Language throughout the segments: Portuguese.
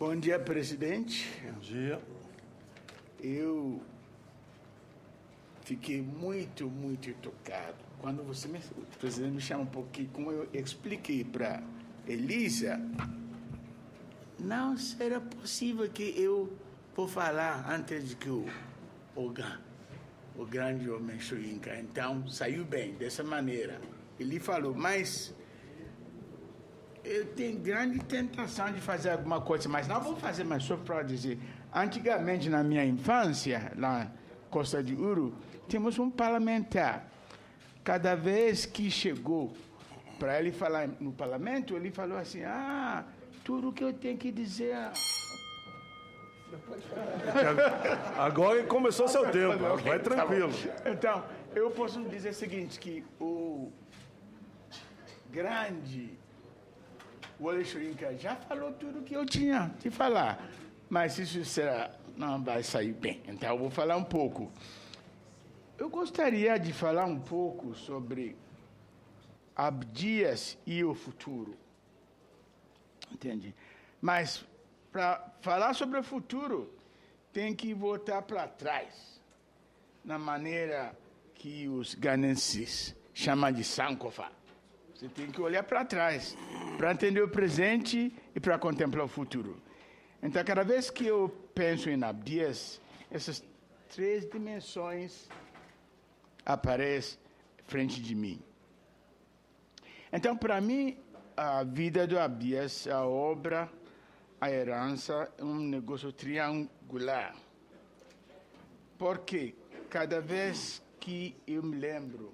Bom dia, presidente. Bom dia. Eu fiquei muito tocado quando o presidente me chama um pouquinho, como eu expliquei para Elisa, não será possível que eu vou falar antes de que o grande homem Soyinka. Então, saiu bem, dessa maneira. Ele falou, mas eu tenho grande tentação de fazer alguma coisa, mas não vou fazer, mas só para dizer, antigamente, na minha infância, lá na Costa de Uru, temos um parlamentar. Cada vez que chegou para ele falar no parlamento, ele falou assim, tudo que eu tenho que dizer... Agora começou seu tempo, vai tranquilo. Então, eu posso dizer o seguinte, que o grande... O Wole Soyinka já falou tudo que eu tinha de falar, mas isso não vai sair bem. Então, eu vou falar um pouco. Eu gostaria de falar um pouco sobre Abdias e o futuro. Entende? Mas, para falar sobre o futuro, tem que voltar para trás, na maneira que os ganenses chamam de Sankofa. Você tem que olhar para trás, para entender o presente e para contemplar o futuro. Então, cada vez que eu penso em Abdias, essas três dimensões aparecem frente de mim. Então, para mim, a vida do Abdias, a obra, a herança, é um negócio triangular. Porque cada vez que eu me lembro,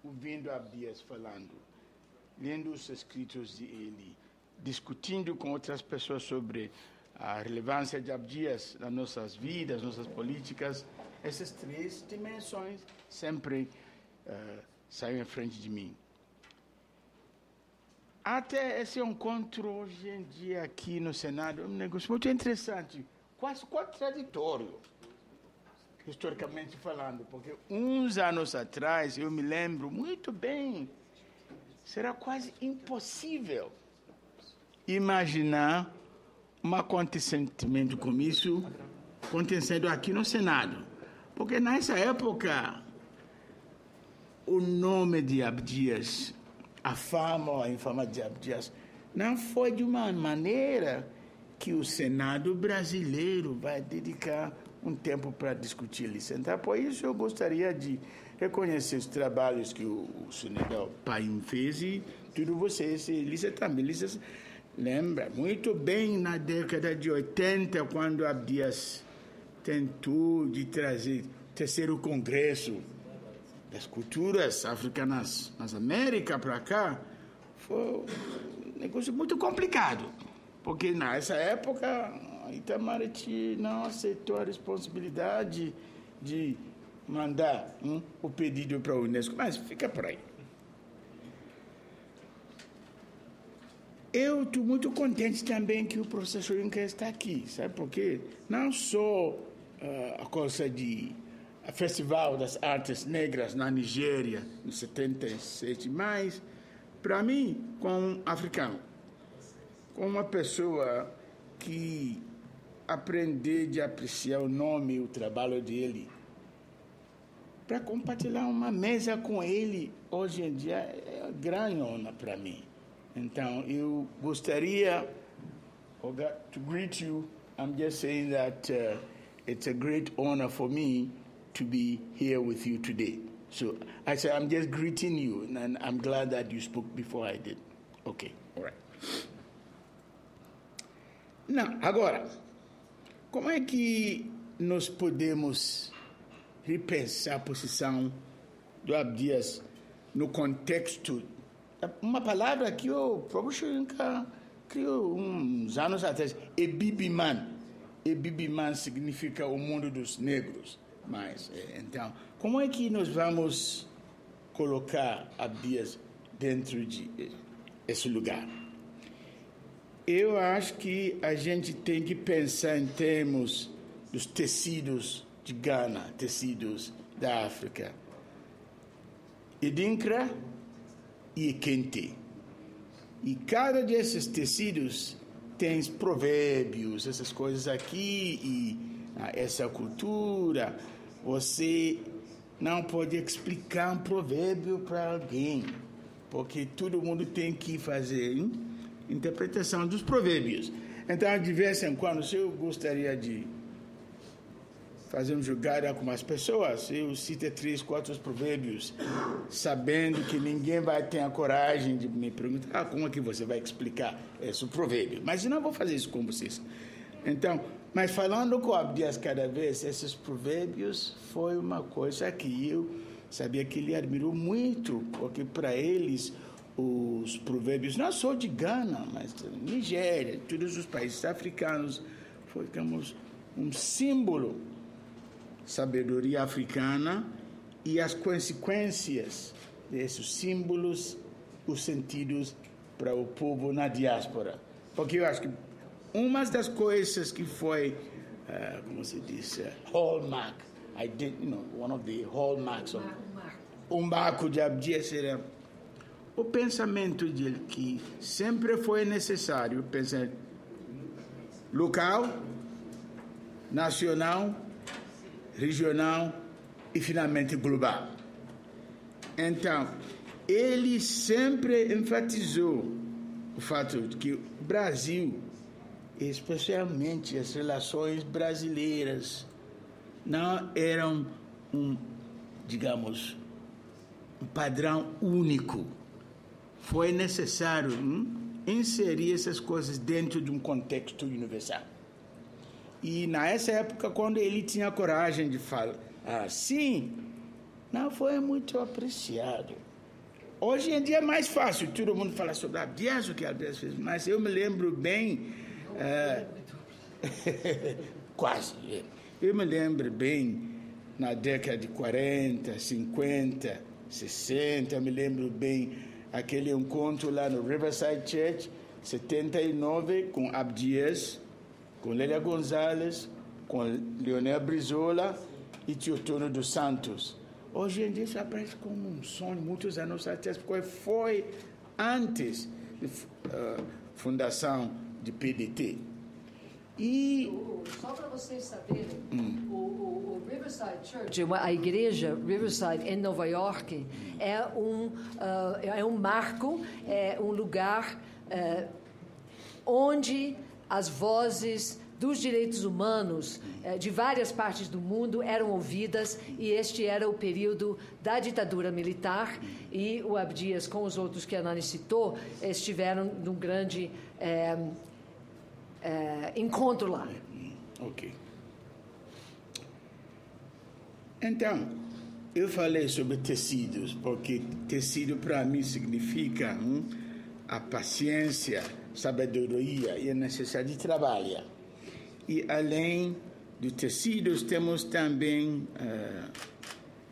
ouvindo Abdias falando, lendo os escritos dele, discutindo com outras pessoas sobre a relevância de Abdias nas nossas vidas, nossas políticas, essas três dimensões sempre saem em frente de mim. Até esse encontro hoje em dia aqui no Senado é um negócio muito interessante, quase contraditório, historicamente falando, porque uns anos atrás, eu me lembro muito bem, será quase impossível imaginar um acontecimento como isso acontecendo aqui no Senado. Porque nessa época, o nome de Abdias, a fama, a infama de Abdias, não foi de uma maneira que o Senado brasileiro vai dedicar um tempo para discutir isso. Então, por isso eu gostaria de reconhecer os trabalhos que o senador Paim fez e tudo vocês, Elisa também. Elisa lembra muito bem na década de 80, quando Abdias tentou de trazer o terceiro congresso das culturas africanas nas Américas para cá, foi um negócio muito complicado, porque nessa época Itamaraty não aceitou a responsabilidade de mandar o pedido para a Unesco, mas fica por aí. Eu estou muito contente também que o professor Soyinka está aqui, sabe por quê? Não só a coisa de a Festival das Artes Negras na Nigéria, em 77, mas, para mim, como um africano, como uma pessoa que aprender de apreciar o nome e o trabalho dele, para compartilhar uma mesa com ele, hoje em dia, é uma grande honra para mim. Então, eu gostaria to greet you. I'm just saying that it's a great honor for me to be here with you today. So, I say I'm just greeting you, and I'm glad that you spoke before I did. Okay, all right. Não, agora, como é que nós podemos repensar a posição do Abdias no contexto, uma palavra que o próprio Soyinka criou uns anos atrás, Ebibiman. Ebibiman significa o mundo dos negros. Mas, então, como é que nós vamos colocar Abdias dentro desse lugar? Eu acho que a gente tem que pensar em termos dos tecidos de Ghana, tecidos da África. Edinkra e Kente. E cada desses tecidos tem provérbios, essas coisas aqui, e essa cultura, você não pode explicar um provérbio para alguém, porque todo mundo tem que fazer interpretação dos provérbios. Então, de vez em quando, se eu gostaria de fazer uma jogada com as pessoas, eu cito 3, 4 provérbios, sabendo que ninguém vai ter a coragem de me perguntar como é que você vai explicar esse provérbio. Mas eu não vou fazer isso com vocês. Então, mas falando com Abdias cada vez, esses provérbios foi uma coisa que eu sabia que ele admirou muito, porque para eles os provérbios, não só de Gana, mas de Nigéria, todos os países africanos, foi como um símbolo sabedoria africana e as consequências desses símbolos, os sentidos para o povo na diáspora. Porque eu acho que uma das coisas que foi, como se diz, hallmark, one of the hallmarks, um marco de Abdias era o pensamento dele que sempre foi necessário pensar local, nacional, regional e finalmente global. Então, ele sempre enfatizou o fato de que o Brasil, especialmente as relações brasileiras, não eram digamos, um padrão único. Foi necessário inserir essas coisas dentro de um contexto universal. E nessa época, quando ele tinha coragem de falar assim, não foi muito apreciado. Hoje em dia é mais fácil, todo mundo fala sobre Abdias, o que Abdias fez, mas eu me lembro bem, quase, eu me lembro bem, na década de 40, 50, 60, eu me lembro bem aquele encontro lá no Riverside Church, 79, com Abdias, com Lélia Gonzalez, com Leonel Brizola e Teotônio dos Santos. Hoje em dia isso aparece como um sonho, muitos anos atrás, porque foi antes da fundação de PDT. E só para vocês saberem, o Riverside Church, a igreja Riverside em Nova York, é um marco, é um lugar onde as vozes dos direitos humanos de várias partes do mundo eram ouvidas, e este era o período da ditadura militar, e o Abdias, com os outros que a Nani citou, estiveram num grande encontro lá. Ok. Então, eu falei sobre tecidos, porque tecido para mim significa a paciência, sabedoria e a necessidade de trabalhar. E além de tecidos, temos também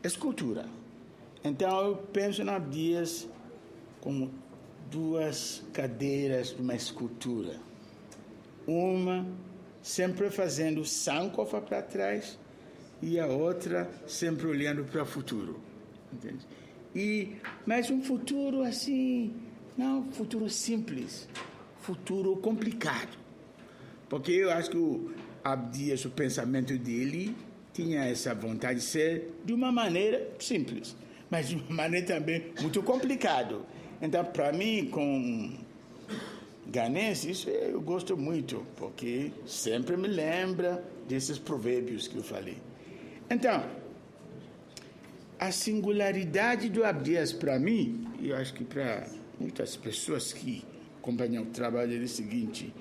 escultura. Então, eu penso na Abdias como 2 cadeiras de uma escultura. Uma sempre fazendo sankofa para trás e a outra sempre olhando para o futuro. Entende? Mas um futuro assim, não um futuro simples, futuro complicado. Porque eu acho que o Abdias, o pensamento dele, tinha essa vontade de ser de uma maneira simples, mas de uma maneira também muito complicada. Então, para mim, com ganense, isso eu gosto muito, porque sempre me lembra desses provérbios que eu falei. Então, a singularidade do Abdias, para mim, e eu acho que para muitas pessoas que acompanham o trabalho dele, é o seguinte: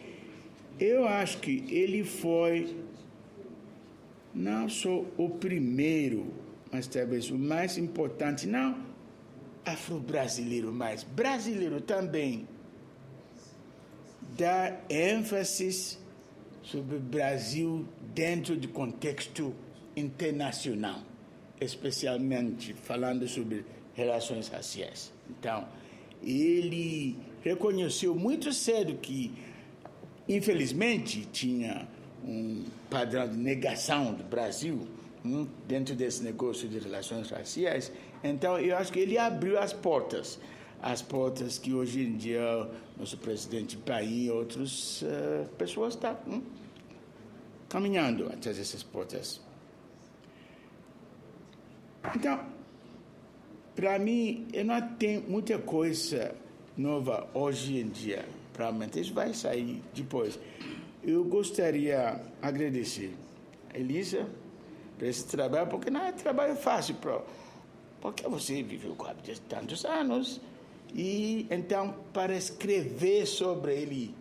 eu acho que ele foi não só o primeiro, mas talvez o mais importante, não afro-brasileiro, mas brasileiro também, dar ênfase sobre o Brasil dentro do contexto internacional, especialmente falando sobre relações raciais. Então, ele reconheceu muito cedo que, infelizmente, tinha um padrão de negação do Brasil dentro desse negócio de relações raciais. Então, eu acho que ele abriu as portas as portas que hoje em dia nosso presidente Paim e outras pessoas estão caminhando até essas portas. Então, para mim, eu não tenho muita coisa nova hoje em dia. Provavelmente isso vai sair depois. Eu gostaria de agradecer a Elisa por esse trabalho, porque não é trabalho fácil, porque você viveu com Abdias tantos anos, e então, para escrever sobre ele,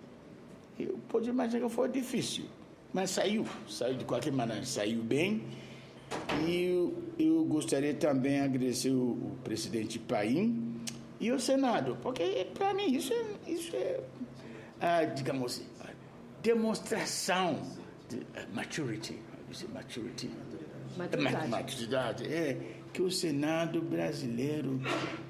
eu posso imaginar que foi difícil, mas saiu de qualquer maneira, saiu bem. E eu gostaria também de agradecer o presidente Paim e o Senado, porque para mim isso é digamos, demonstração de maturidade. Que o Senado brasileiro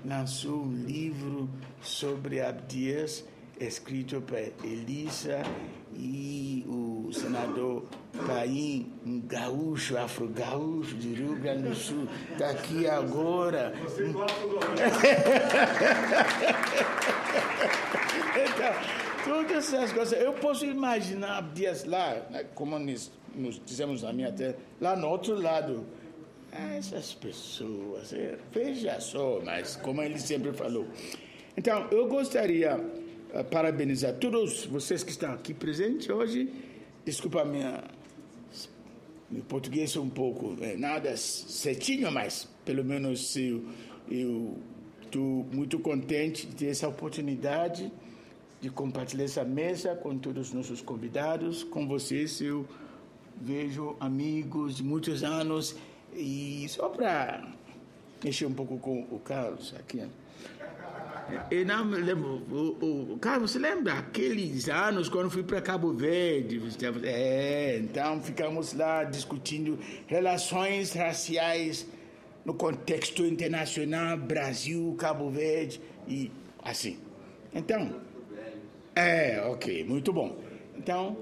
lançou um livro sobre Abdias, escrito por Elisa e o senador Paim, um gaúcho, afro-gaúcho de Rio Grande do Sul, está aqui agora. Você gosta do Então, todas essas coisas, eu posso imaginar Abdias lá, né, como nos dizemos na minha terra, lá no outro lado. Essas pessoas, veja só, mas como ele sempre falou. Então, eu gostaria de parabenizar todos vocês que estão aqui presentes hoje. Desculpa meu português é um pouco nada certinho, mas pelo menos eu estou muito contente de ter essa oportunidade de compartilhar essa mesa com todos os nossos convidados. Com vocês eu vejo amigos de muitos anos. E só para mexer um pouco com o Carlos aqui. Eu não me lembro. O Carlos, você lembra aqueles anos quando fui para Cabo Verde? Então ficamos lá discutindo relações raciais no contexto internacional, Brasil, Cabo Verde e assim. Então, ok, muito bom. Então,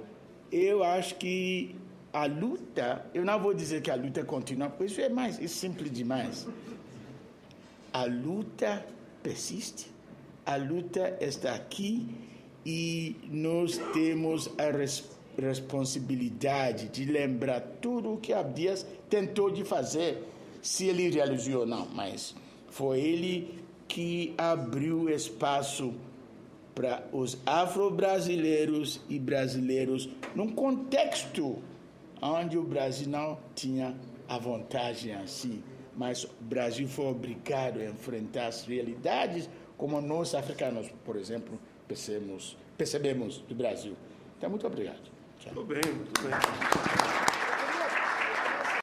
eu acho que a luta, eu não vou dizer que a luta continua, porque isso é simples demais. A luta persiste, a luta está aqui e nós temos a responsabilidade de lembrar tudo o que Abdias tentou de fazer, se ele realizou ou não, mas foi ele que abriu espaço para os afro-brasileiros e brasileiros num contexto onde o Brasil não tinha a vantagem assim, mas o Brasil foi obrigado a enfrentar as realidades como nós africanos, por exemplo, percebemos do Brasil. Então, muito obrigado. Tchau. Muito bem.